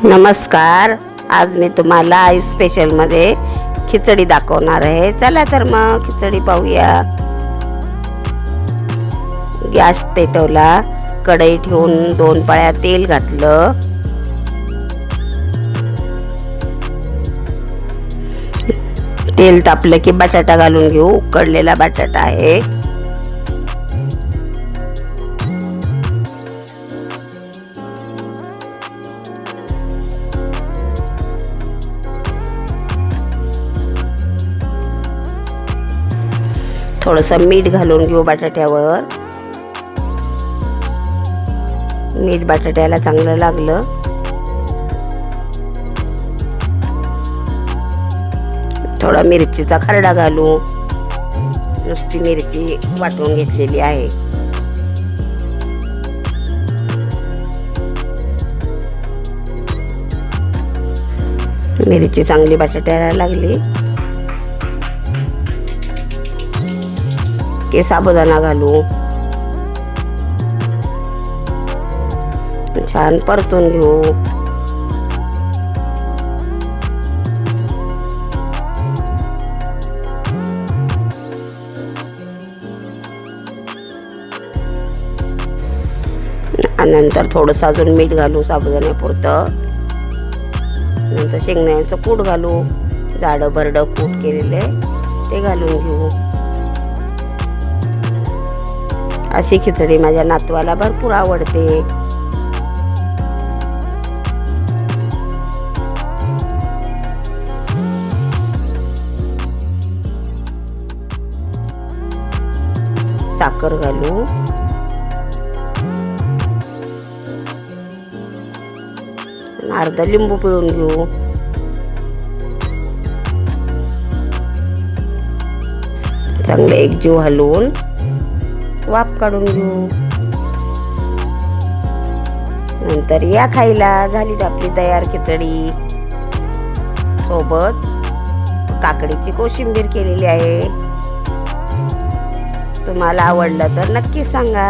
नमस्कार. आज मी तुम्हाला आई स्पेशलमध्ये खिचडी दाखवणार आहे. चला तर मग खिचडी पाहूया. गॅस पेटवला, कढई ठेवून 2 पळ्या तेल घातलं. तेल तापलं की बटाटा घालून घेऊ. उकडलेला बटाटा आहे. थोडंसं मीठ घालून घेऊ बटाट्यावर. मीठ बटाट्याला चांगलं लागलं. थोडा मिरचीचा खरडा घालू. नुसती मिरची वाटून घेतलेली आहे. मिरची चांगली बटाट्याला लागली की साबुदाणा घालू. छान परतून घेऊ. नंतर थोडंसं अजून मीठ घालू साबुदाण्यापुरतं. नंतर शेंगदाण्याचं कूट घालू. जाडं भरडं कूट केलेले ते घालून घेऊ. अशी खिचडी माझ्या नातवाला भरपूर आवडते. साखर घालू. अर्धा लिंबू पिळून घेऊ. चांगले एकजीव हलवून वाफ काढून घेऊ. नंतर या खायला. झाली आपली तयार खिचडी. सोबत काकडीची कोशिंबीर केलेली आहे. तुम्हाला आवडलं तर नक्की सांगा.